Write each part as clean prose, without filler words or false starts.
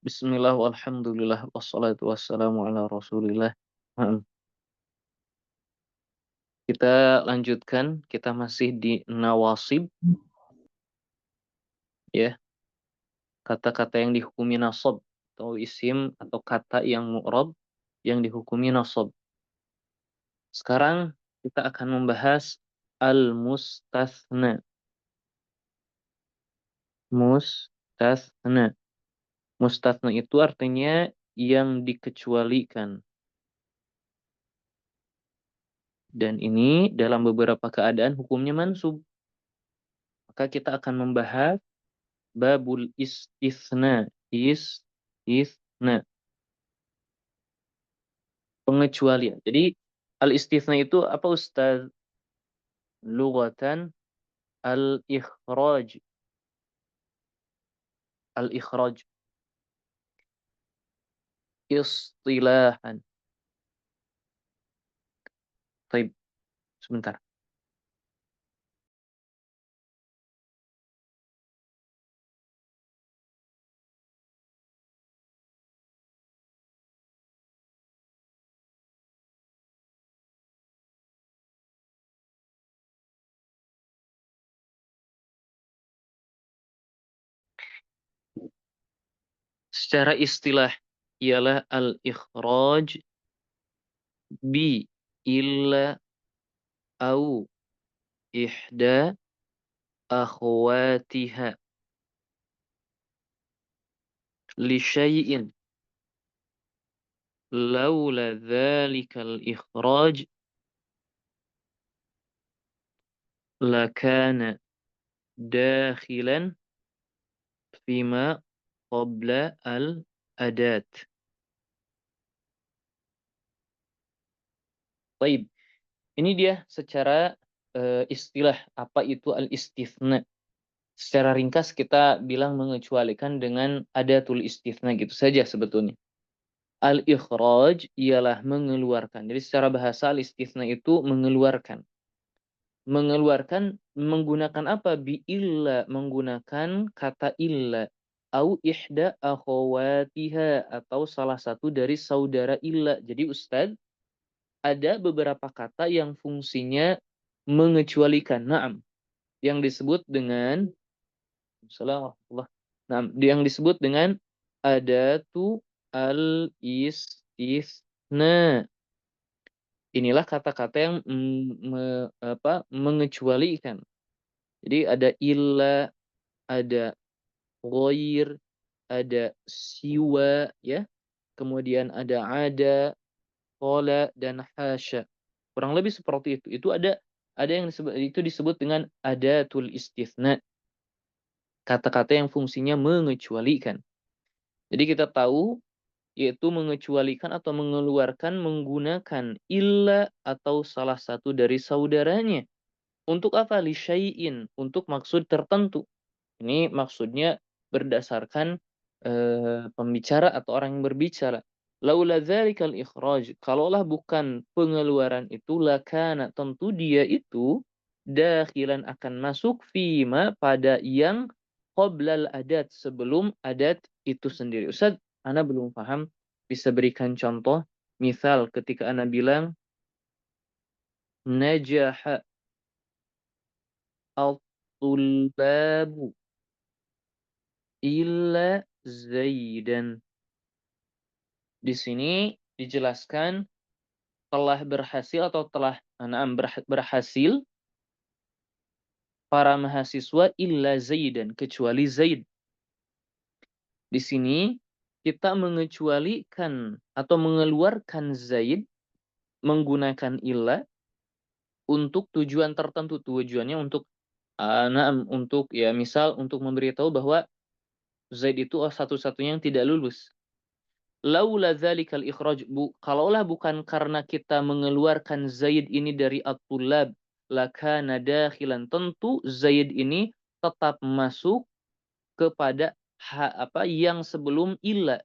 Bismillah walhamdulillah wassalatu wassalamu ala Rasulillah. Mhm. Kita lanjutkan, kita masih di nawasib ya, kata-kata yang dihukumi nasab atau isim atau kata yang mu'rab yang dihukumi nasab. Sekarang kita akan membahas al-mustatsna. Mustatsna. Mustatsna itu artinya yang dikecualikan. Dan ini dalam beberapa keadaan hukumnya mansub. Maka kita akan membahas babul istisna. Istisna. Pengecualian. Jadi al-istisna itu apa Ustaz? Lughatan al-ikhraj. Al-ikhraj. Istilahan. Baik, sebentar. Secara istilah ialah al-ikhraj bi illa au ihda akhwatiha li syai'in laula dzalikal ikhraj lakana dakhilan fima qabla al-adat. Baik, ini dia secara istilah apa itu al-istitsna. Secara ringkas kita bilang mengecualikan dengan adatul istitsna gitu saja sebetulnya. Al-ikhraj ialah mengeluarkan. Jadi secara bahasa al-istitsna itu mengeluarkan. Mengeluarkan menggunakan apa? Bi illa, menggunakan kata illa. Au ihda akhawatiha, atau salah satu dari saudara illa. Jadi Ustaz, ada beberapa kata yang fungsinya mengecualikan. Naam. Yang disebut dengan Assalamualaikum. Nah, yang disebut dengan adatu al-istisna. Inilah kata-kata yang mengecualikan. Jadi ada illa, ada ghair, ada siwa ya. Kemudian ada, qala dan hasya. Kurang lebih seperti itu. Itu ada yang disebut dengan adatul istisna. Kata-kata yang fungsinya mengecualikan. Jadi kita tahu yaitu mengecualikan atau mengeluarkan menggunakan illa atau salah satu dari saudaranya. Untuk apa? Li syai'in, untuk maksud tertentu. Ini maksudnya berdasarkan pembicara atau orang yang berbicara. Laula dzalikal ikhraj, kalaulah bukan pengeluaran itu, lakana, tentu dia itu dakhilan akan masuk fima pada yang qoblal adat, sebelum adat itu sendiri. Ustaz, ana belum paham, bisa berikan contoh? Misal ketika ana bilang najaha at-tullabu illa Zaidan. Di sini dijelaskan telah berhasil atau telah berhasil para mahasiswa illa Zaidan, kecuali Zaid. Di sini kita mengecualikan atau mengeluarkan Zaid menggunakan illa untuk tujuan tertentu. Tujuannya untuk untuk ya misal untuk memberitahu bahwa Zaid itu satu-satunya yang tidak lulus. Laula dzalikal ikhraj, kalaulah bukan karena kita mengeluarkan Zaid ini dari at-tullab, lakana dakhilan, tentu Zaid ini tetap masuk kepada yang sebelum illa,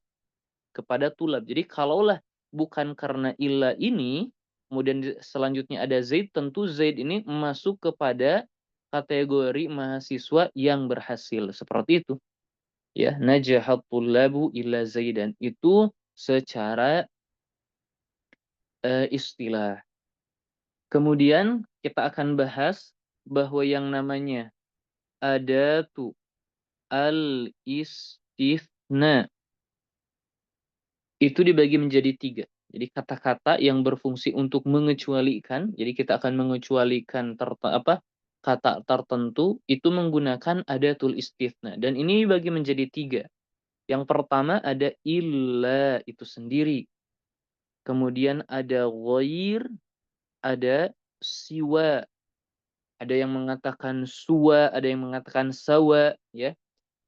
kepada tulab. Jadi kalaulah bukan karena illa ini, kemudian selanjutnya ada Zaid, tentu Zaid ini masuk kepada kategori mahasiswa yang berhasil. Seperti itu. Ya, najahat tullabu illa Zaidan. Itu secara istilah. Kemudian kita akan bahas bahwa yang namanya adatu al-istithna itu dibagi menjadi 3. Jadi kata-kata yang berfungsi untuk mengecualikan, jadi kita akan mengecualikan kata tertentu itu menggunakan adatul istithna. Dan ini dibagi menjadi 3. Yang pertama ada illa itu sendiri. Kemudian ada ghair, ada siwa. Ada yang mengatakan suwa, ada yang mengatakan sawa, ya.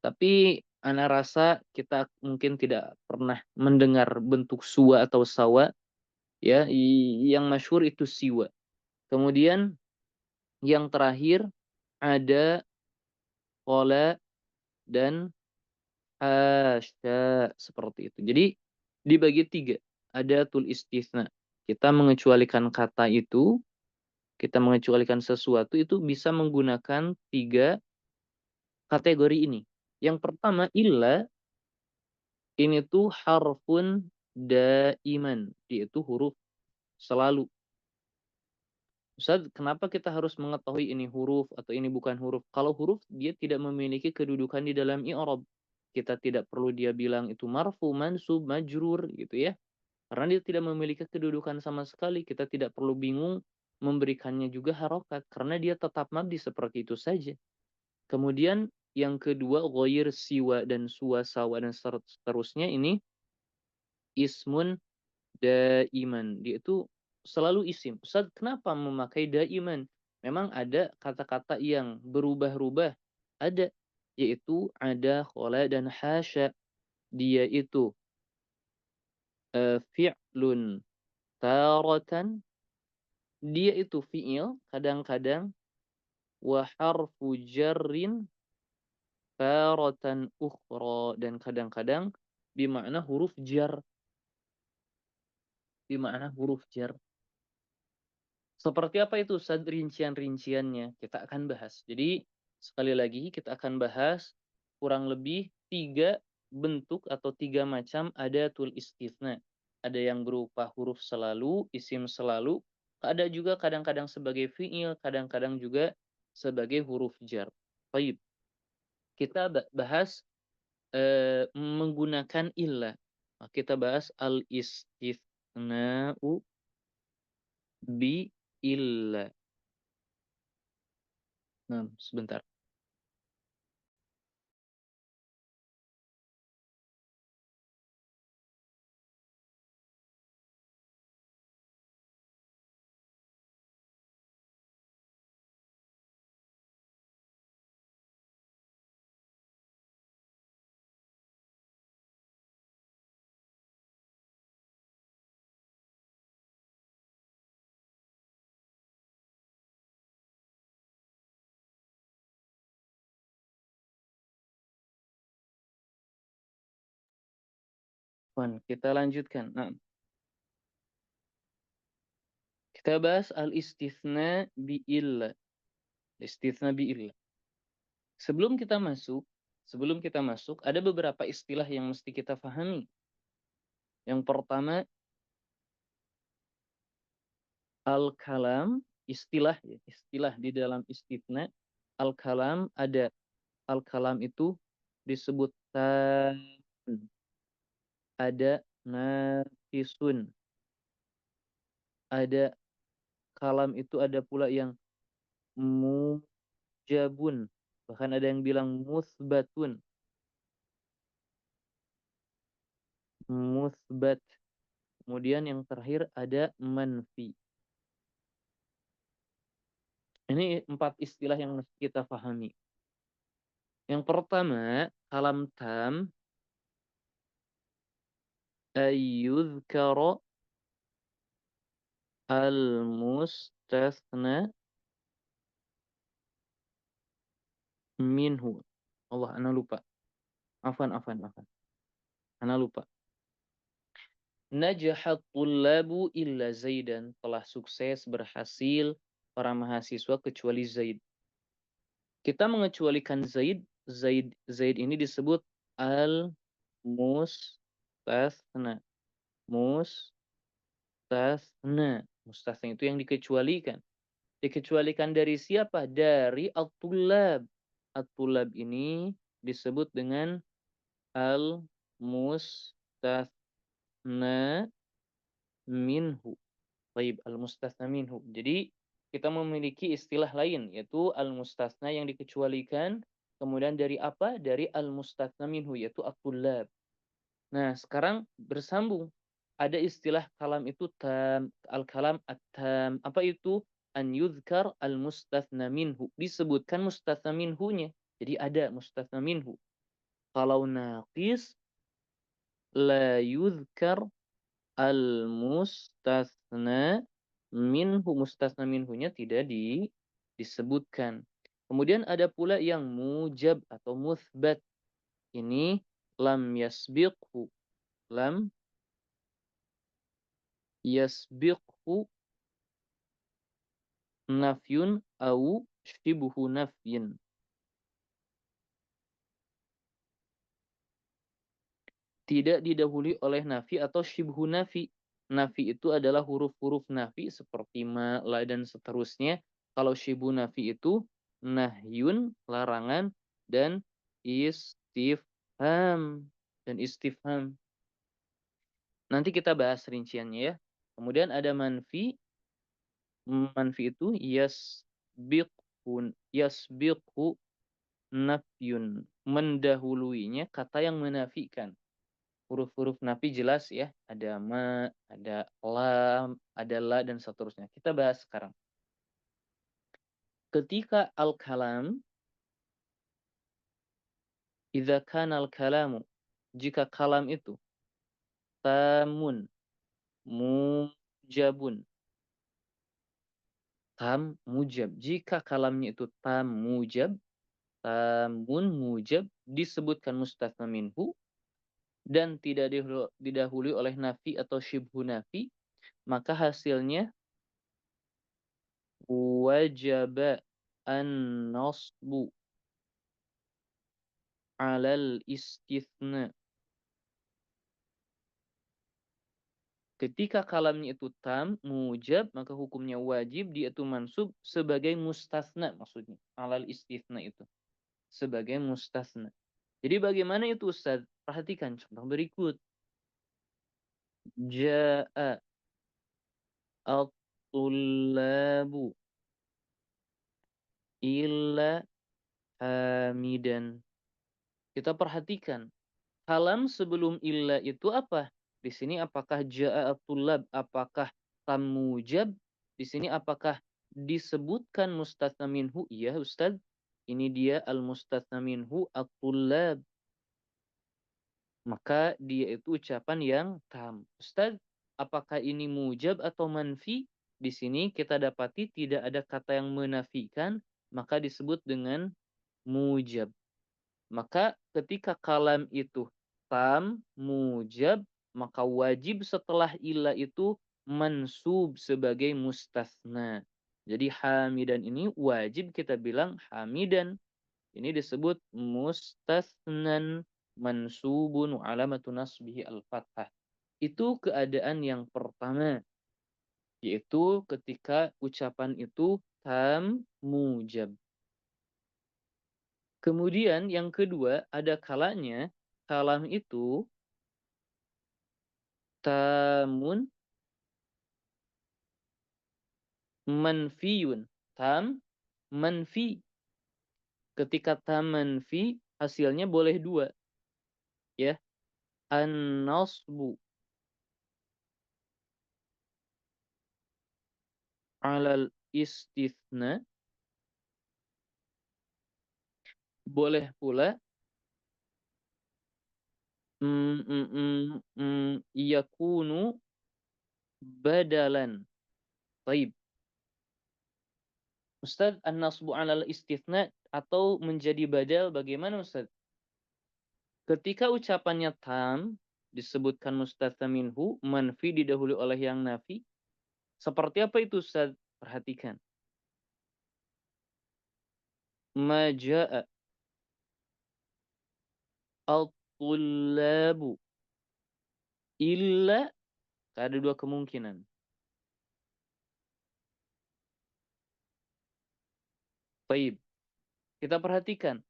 Tapi ana rasa kita mungkin tidak pernah mendengar bentuk suwa atau sawa, ya. Yang masyhur itu siwa. Kemudian yang terakhir ada qala dan hasya, seperti itu. Jadi dibagi 3. Ada tul istisna. Kita mengecualikan kata itu, kita mengecualikan sesuatu itu bisa menggunakan 3 kategori ini. Yang pertama illa ini tuh harfun daiman, dia itu huruf selalu. Ustaz, kenapa kita harus mengetahui ini huruf atau ini bukan huruf? Kalau huruf dia tidak memiliki kedudukan di dalam i'rab. Kita tidak perlu dia bilang itu marfu, mansub, majrur gitu ya. Karena dia tidak memiliki kedudukan sama sekali. Kita tidak perlu bingung memberikannya juga harokat karena dia tetap mabdi seperti itu saja. Kemudian yang kedua ghair, siwa dan suwa, sawa dan seterusnya ini ismun daiman. Dia itu selalu isim. Ustaz, kenapa memakai daiman? Memang ada kata-kata yang berubah-ubah. Ada. Yaitu ada, khola, dan hasya. Dia itu fi'lun taratan. Dia itu fi'il kadang-kadang. Wa harfu jarrin taratan ukhra. Dan kadang-kadang bermakna huruf jar. Bermakna huruf jar. Seperti apa itu Ustaz rincian-rinciannya? Kita akan bahas. Jadi sekali lagi kita akan bahas kurang lebih 3 bentuk atau 3 macam adatul istitsna. Ada yang berupa huruf selalu, isim selalu, ada juga kadang-kadang sebagai fiil, kadang-kadang juga sebagai huruf jar. Baik. Kita bahas menggunakan illah. Kita bahas al-istithna'u bi illah. Nah, sebentar. Kita lanjutkan. Nah, kita bahas al-istithna bi'illah. Istithna bi'illah. Sebelum kita masuk, ada beberapa istilah yang mesti kita pahami. Yang pertama, al-kalam, istilah ya, istilah di dalam istithna. Al-kalam ada al-kalam itu disebut ada nafisun. Ada kalam itu ada pula yang mujabun. Bahkan ada yang bilang musbatun. Musbat. Kemudian yang terakhir ada manfi. Ini 4 istilah yang mesti kita pahami. Yang pertama, kalam tam ayyudhkara al-mustathna minhu. Allah, ana lupa. Afan. Ana lupa. Najahat tullabu illa Zaidan. Telah sukses, berhasil para mahasiswa kecuali Zaid. Kita mengecualikan Zaid. Zaid ini disebut al-mustasna. Mustasna. Mustasna itu yang dikecualikan. Dikecualikan dari siapa? Dari at-tullab. At-tullab ini disebut dengan al-mustasna minhu. Baik, al-mustasna minhu. Jadi kita memiliki istilah lain yaitu al-mustasna yang dikecualikan. Kemudian dari apa? Dari al-mustasna minhu yaitu at-tullab. Nah, sekarang bersambung. Ada istilah kalam itu tam, al-kalam at-tam. Apa itu? An yudhkar al-mustathna minhu. Disebutkan mustathna minhunya. Jadi ada mustathna minhu. Kalau naqis, la yudhkar al-mustathna minhu. Mustathna minhunya tidak disebutkan. Kemudian ada pula yang mujab atau muthbat. Ini lam yasbiqhu. Lam yasbiqhu nafyun au shibhu nafyin. Tidak didahului oleh nafi atau shibhu nafi. Nafi itu adalah huruf-huruf nafi seperti ma, la, dan seterusnya. Kalau shibhu nafi itu nahyun, larangan, dan istifham. Dan istifham. Nanti kita bahas rinciannya ya. Kemudian ada manfi. Manfi itu yasbiqhu nafyun. Mendahuluinya kata yang menafikan. Huruf-huruf nafi jelas ya. Ada ma, ada lam, ada la, dan seterusnya. Kita bahas sekarang. Ketika al-kalam, idza kana al-kalamu, jika kalam itu tamun, mujabun, tam mujab. Jika kalamnya itu tam mujab, tamun mujab, disebutkan mustathna minhu, dan tidak didahului oleh nafi atau syibhu nafi, maka hasilnya wajaba an-nasbu alal istithna. Ketika kalamnya itu tam, mujab, maka hukumnya wajib dia itu mansub sebagai mustasna, maksudnya alal istithna itu sebagai mustasna. Jadi bagaimana itu Ustaz? Perhatikan contoh berikut. Ja'a at-tullabu illa hamidan. Kita perhatikan. Kalam sebelum illa itu apa? Di sini apakah ja'a at-tullab? Apakah tam mujab? Di sini apakah disebutkan mustatsna minhu? Iya Ustaz. Ini dia al-mustatsna minhu at-tullab. Maka dia itu ucapan yang tam. Ustaz, apakah ini mujab atau manfi? Di sini kita dapati tidak ada kata yang menafikan, maka disebut dengan mujab. Maka ketika kalam itu tam, mujab, maka wajib setelah illa itu mansub sebagai mustasna. Jadi hamidan ini wajib kita bilang hamidan. Ini disebut mustasnan mansubun alamatu nasbihi al-fathah. Itu keadaan yang pertama, yaitu ketika ucapan itu tam mujab. Kemudian yang kedua, ada kalanya kalam itu tamun manfiyun. Tam manfi. Ketika tam manfi, hasilnya boleh dua. Ya. An-nasbu alal istithna. Boleh pula yakunu badalan. Baik. Ustaz, an-nasbu alal istithna atau menjadi badal bagaimana Ustaz? Ketika ucapannya tam disebutkan mustatsna minhu, manfi didahului oleh yang nafi. Seperti apa itu Ustaz? Perhatikan. Maja'a tullabu. Illa, ada dua kemungkinan. Baik, kita perhatikan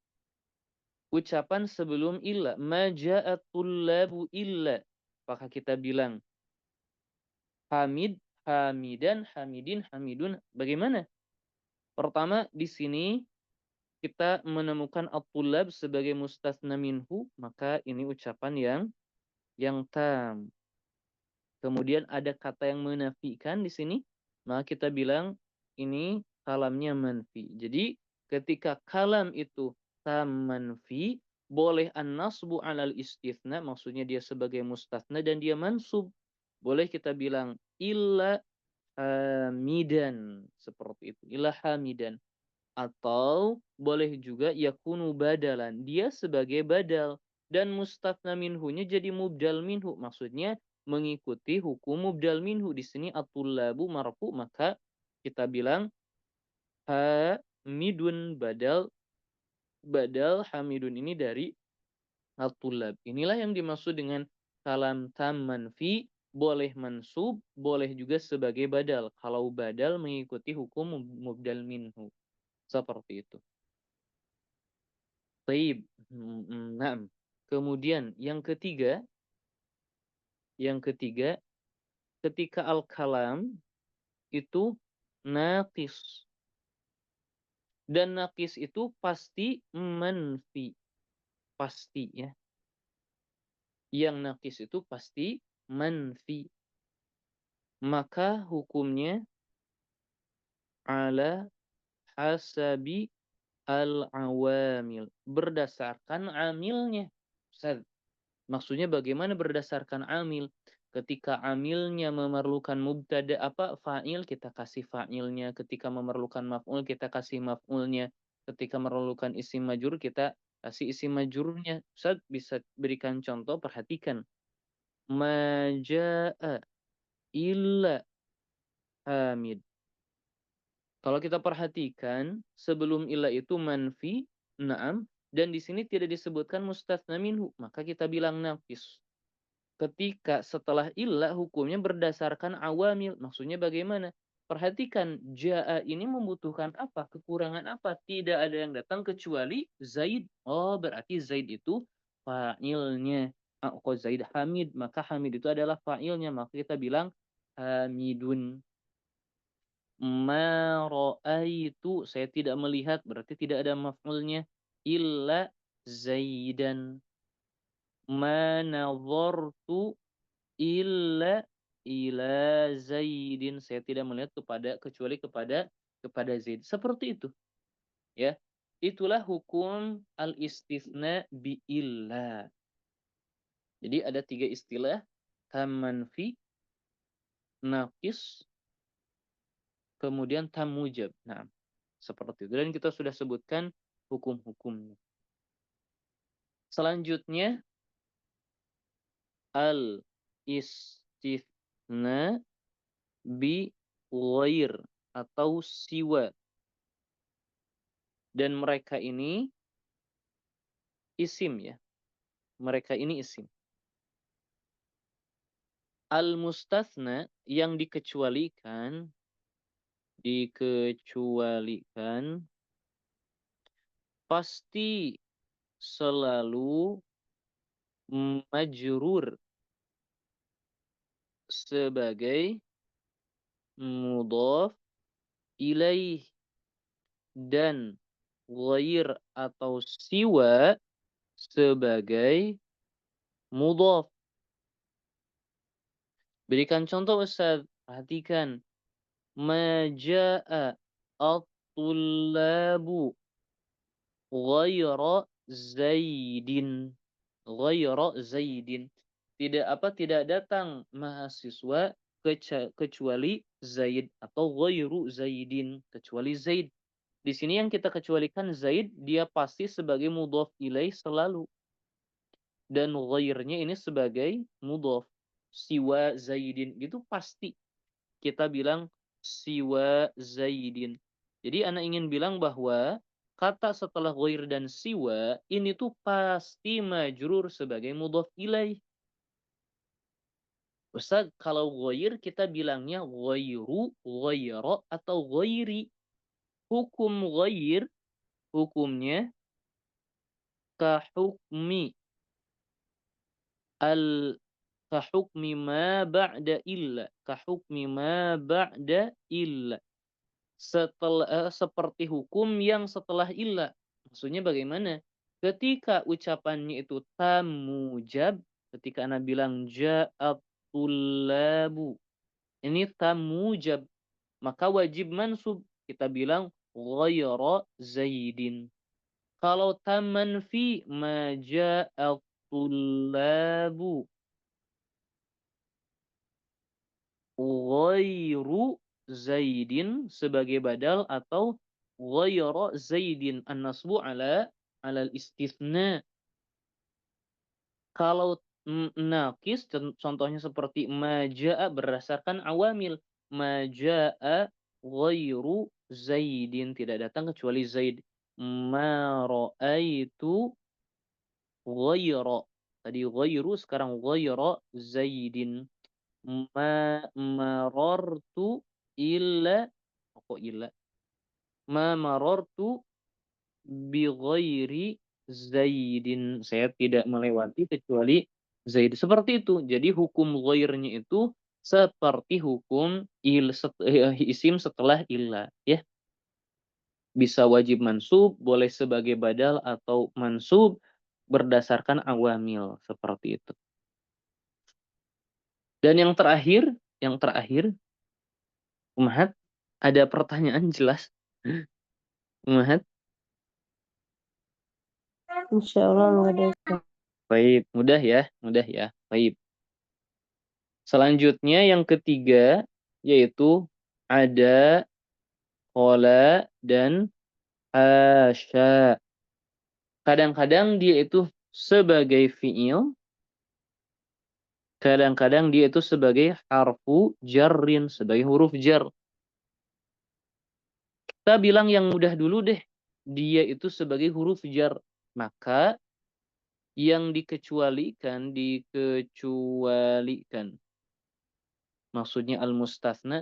ucapan sebelum illa. Ma ja'at tullabu illa. Apakah kita bilang hamid, hamidan, hamidin, hamidun? Bagaimana? Pertama, di sini kita menemukan at-tullab sebagai mustasna minhu, maka ini ucapan yang tam. Kemudian ada kata yang menafikan di sini, maka kita bilang ini kalamnya manfi. Jadi ketika kalam itu tam manfi, boleh an-nasbu 'alal istitsna, maksudnya dia sebagai mustasna dan dia mansub. Boleh kita bilang illa hamidan, seperti itu. Illa hamidan. Atau boleh juga yakunu badalan. Dia sebagai badal. Dan mustafna minhunya jadi mubdal minhu. Maksudnya mengikuti hukum mubdal minhu. Di sini at-tullabu marfu. Maka kita bilang hamidun badal. Badal hamidun ini dari at-tullab. Inilah yang dimaksud dengan kalam tam manfi. Boleh mansub, boleh juga sebagai badal. Kalau badal mengikuti hukum mubdal minhu. Seperti itu. Taib. Naam. Kemudian yang ketiga, ketika al-kalam itu naqis. Dan naqis itu pasti manfi. Pasti ya. Yang naqis itu pasti manfi. Maka hukumnya ala hasabi al-awamil. Berdasarkan amilnya. Ustaz, maksudnya bagaimana berdasarkan amil? Ketika amilnya memerlukan mubtada fa'il, kita kasih fa'ilnya. Ketika memerlukan maf'ul, kita kasih maf'ulnya. Ketika memerlukan isim majrur, kita kasih isim majrurnya. Ustaz bisa berikan contoh, perhatikan. Ma ja'a illa hamid. Kalau kita perhatikan, sebelum illa itu manfi, na'am, dan di sini tidak disebutkan mustatsna minhu, maka kita bilang naqis. Ketika setelah illa hukumnya berdasarkan awamil. Maksudnya bagaimana? Perhatikan, ja'a ini membutuhkan apa? Kekurangan apa? Tidak ada yang datang kecuali Zaid. Oh, berarti Zaid itu fa'ilnya. Kok Zaid Hamid, maka Hamid itu adalah fa'ilnya. Maka kita bilang Hamidun. Ma ra'aitu, saya tidak melihat, berarti tidak ada maf'ulnya. Illa Zaidan. Ma nazartu illa ila Zaidin, saya tidak melihat kecuali kepada Zaid. Seperti itu, ya. Itulah hukum al-istitsna bi illa. Jadi ada 3 istilah, tam manfi, naqis, kemudian tam mujab. Nah, seperti itu. Dan kita sudah sebutkan hukum-hukumnya. Selanjutnya al-istitsna bi ghair atau siwa. Dan mereka ini isim ya. Mereka ini isim. Al-mustatsna yang dikecualikan pasti selalu majrur sebagai mudhaf ilaih dan ghair atau siwa sebagai mudhaf. Berikan contoh Ustaz, perhatikan. Ma jaa at-tullabu ghaira Zaidin. Ghaira Zaidin. Tidak datang mahasiswa kecuali Zaid atau ghairu Zaidin, kecuali Zaid. Di sini yang kita kecualikan Zaid, dia pasti sebagai mudhaf ilaih selalu. Dan ghairnya ini sebagai mudhaf. Siwa Zaidin itu pasti. Kita bilang siwa Zaidin. Jadi anak ingin bilang bahwa kata setelah ghair dan siwa ini tuh pasti majrur sebagai mudhaf ilaih. Ustaz, kalau ghair kita bilangnya ghairu, ghaira, atau ghairi. Hukum ghair, hukumnya kahukmi al kahukmi ma ba'da illa. Kahukmi ma ba'da illa. Seperti hukum yang setelah illa. Maksudnya bagaimana? Ketika ucapannya itu tamujab, ketika Anda bilang ja'at tullabu, ini tamujab, maka wajib mansub. Kita bilang ghayra zaidin. Kalau tamanfi ma ja'at tullabu ghairu zaidin sebagai badal, atau ghayra zaidin an-nasbu alal istitsna. Kalau naqis contohnya seperti majaa berdasarkan awamil. Majaa ghairu zaidin, tidak datang kecuali zaid. Ma ra'aitu ghayra. Tadi ghairu, sekarang ghayra zaidin. Ma marartu illa, kok illa? Ma marartu bi ghairi zaidin. Saya tidak melewati kecuali zaid. Seperti itu. Jadi hukum ghairnya itu seperti hukum isim setelah illa, ya. Bisa wajib mansub, boleh sebagai badal atau mansub berdasarkan awamil, seperti itu. Dan yang terakhir, Umahat, ada pertanyaan jelas? Umahat? Insya Allah nggak ada. Baik, mudah ya, mudah ya. Baik. Selanjutnya yang ketiga, yaitu ada, qala, dan hasya. Kadang-kadang dia itu sebagai fi'il, kadang-kadang dia itu sebagai harfu jarrin, sebagai huruf jar. Kita bilang yang mudah dulu deh. Dia itu sebagai huruf jar. Maka yang dikecualikan, maksudnya al-mustatsna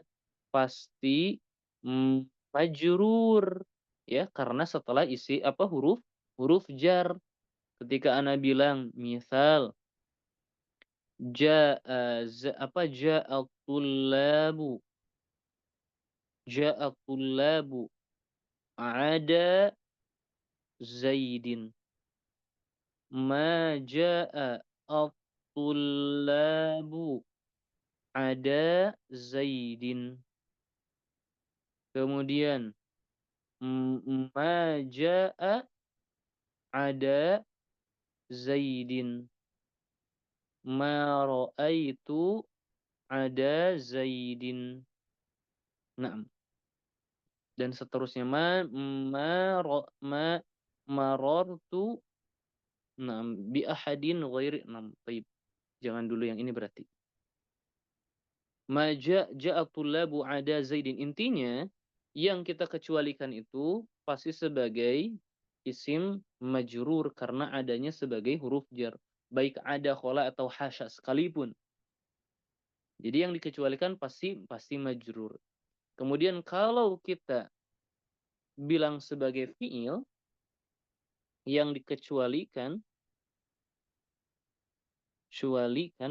pasti majrur, ya, karena setelah isi apa huruf huruf jar. Ketika ana bilang misal ja'at tullabu, ada zaidin, ma ja'at tullabu ada zaidin. Kemudian ma ja'a ada zaidin. Ma ra'aitu ada zaidin. Naam. Dan seterusnya ma marartu, naam, bi ahadin ghairi, naam. Baik. Jangan dulu yang ini berarti. Ma ja'a tullabu ada zaidin. Intinya yang kita kecualikan itu pasti sebagai isim majrur karena adanya sebagai huruf jar. Baik ada, khola, atau hasya sekalipun. Jadi yang dikecualikan pasti majrur. Kemudian kalau kita bilang sebagai fi'il, yang dikecualikan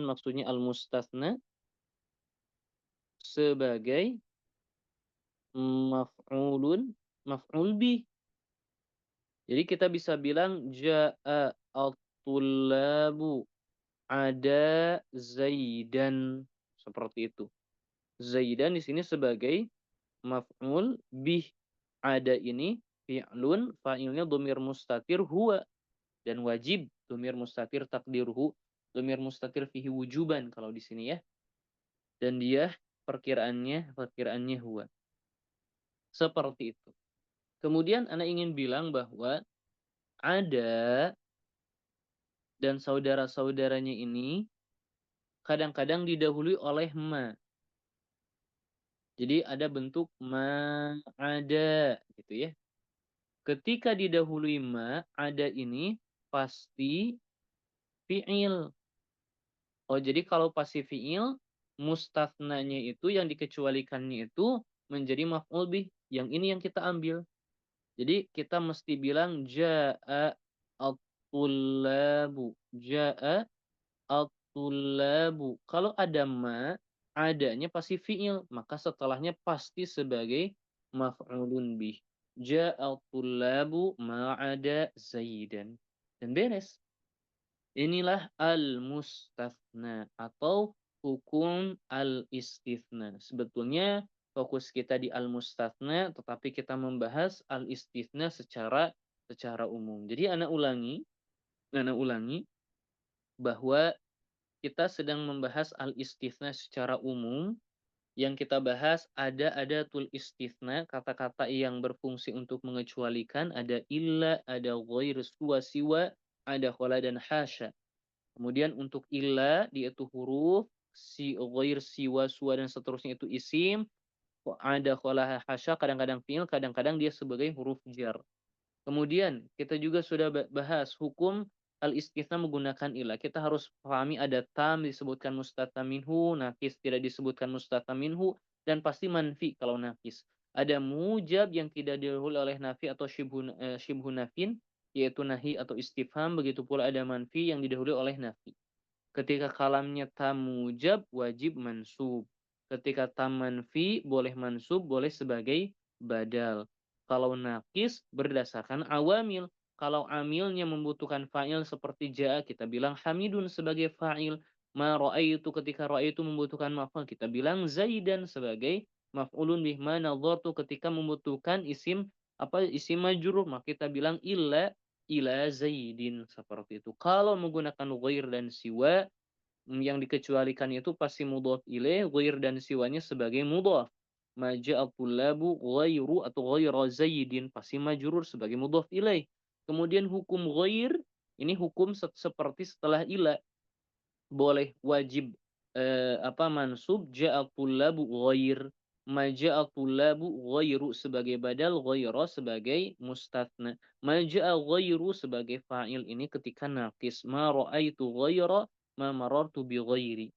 maksudnya al-mustatsna sebagai maf'ul bih. Jadi kita bisa bilang ja'a at-tullabu ada zaidan, seperti itu. Zaidan di sini sebagai maf'ul bih. Ada ini fi'lun, fa'ilnya dhamir mustatir huwa, dan wajib dhamir mustatir takdiruhu, dhamir mustatir fihi wujuban kalau di sini ya. Dan dia perkiraannya huwa. Seperti itu. Kemudian Anda ingin bilang bahwa ada dan saudara-saudaranya ini kadang-kadang didahului oleh ma. Jadi ada bentuk ma ada gitu ya. Ketika didahului ma, ada ini pasti fi'il. Oh, jadi kalau pasti fi'il, mustathnanya itu yang dikecualikannya itu menjadi maf'ul bih. Yang ini yang kita ambil. Jadi kita mesti bilang ja'a at-tullabu. Ja'a at-tullabu. Kalau ada ma, adanya pasti fi'il, maka setelahnya pasti sebagai maf'ulun bih. Ja'a at-tullabu ma'ada Zaidan. Dan beres. Inilah al-mustathna atau hukum al-istithna. Sebetulnya fokus kita di al-mustathna, tetapi kita membahas al-istithna secara umum. Jadi anak ulangi bahwa kita sedang membahas al-istithna secara umum. Yang kita bahas ada tul istithna, kata-kata yang berfungsi untuk mengecualikan, ada illa, ada ghair, siwa, ada khala dan hasya. Kemudian untuk illa dia itu huruf, si ghair, siwa, suwa dan seterusnya itu isim. Ada khala hasya kadang-kadang fi'il, kadang-kadang dia sebagai huruf jar. Kemudian kita juga sudah bahas hukum al-istithna menggunakan ilah. Kita harus pahami ada tam disebutkan mustathna minhu, nakis tidak disebutkan mustathna minhu, dan pasti manfi kalau nakis. Ada mujab yang tidak didahului oleh nafi atau syibhu nafin, yaitu nahi atau istifham. Begitu pula ada manfi yang didahului oleh nafi. Ketika kalamnya tam mujab, wajib mansub. Ketika tam manfi, boleh mansub, boleh sebagai badal. Kalau nakis, berdasarkan awamil. Kalau amilnya membutuhkan fa'il seperti ja'a, kita bilang hamidun sebagai fa'il. Ma ra'aitu, ketika ra'aitu membutuhkan maf'ul, kita bilang zaidan sebagai maf'ulun bih. Ma nadhartu, ketika membutuhkan isim majrur, maka kita bilang ila zaidin, seperti itu. Kalau menggunakan ghair dan siwa, yang dikecualikan itu pasti mudhaf ilaih, ghair dan siwanya sebagai mudhaf. Maja'at tullabu ghairu atau ghaira zaidin, pasti majrur sebagai mudhaf ilaih. Kemudian hukum ghair, ini hukum seperti setelah ila. Boleh wajib mansub, ja'at tullabu ghair. Maja'at tullabu ghairu sebagai badal, ghaira sebagai mustathna. Maja'a ghairu sebagai fa'il, ini ketika naqis. Ma ra'aitu ghaira ma marartu bi ghairi.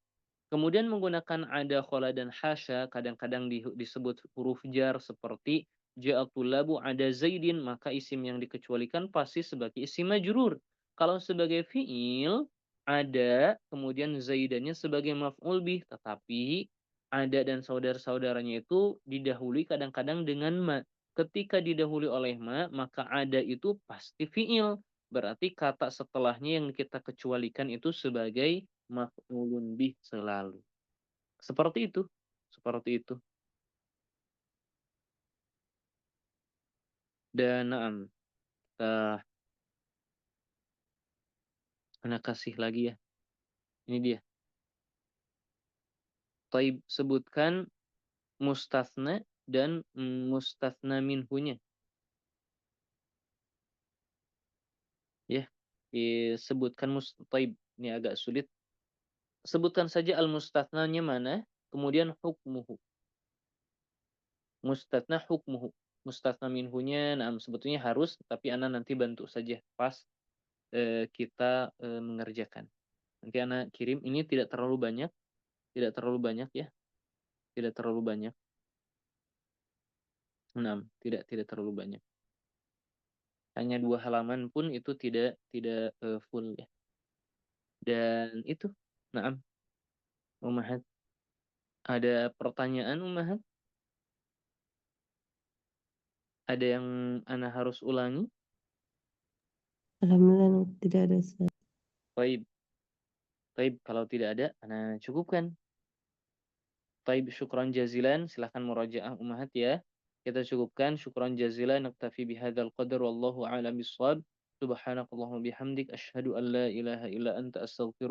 Kemudian menggunakan ada, khala dan hasya, kadang-kadang disebut huruf jar seperti ja'atul labu ada zaidin, maka isim yang dikecualikan pasti sebagai isim majrur. Kalau sebagai fi'il ada, kemudian zaidannya sebagai maf'ul bih, tetapi ada dan saudara-saudaranya itu didahului kadang-kadang dengan ma. Ketika didahului oleh ma, maka ada itu pasti fi'il. Berarti kata setelahnya yang kita kecualikan itu sebagai maf'ulun bih selalu. Seperti itu. Seperti itu. Dan na'am, kita anak kasih lagi ya. Ini dia. Taib, sebutkan mustathna dan mustathna minhunya. Ya. Sebutkan taib. Ini agak sulit. Sebutkan saja al-mustathnanya mana, kemudian hukmuhu. Mustathna hukmuhu. Mustathna minhunya, nah sebetulnya harus, tapi Ana nanti bantu saja pas kita mengerjakan. Nanti Ana kirim, ini tidak terlalu banyak ya, tidak terlalu banyak. 6, tidak terlalu banyak. Hanya 2 halaman pun itu tidak full ya. Dan itu, naam, Umahat. Ada pertanyaan Umahat? Ada yang Ana harus ulangi? Alhamdulillah tidak ada. Baik, baik, kalau tidak ada, Ana cukupkan. Baik, syukran jazilan, silahkan murajaah Umahat ya. Kita cukupkan, syukran jazilan, naktafi bihadzal qadar, wallahu a'lam bishawab. Subhanakallahumma bihamdik, asyhadu an la ilaha illa anta, astaghfiruka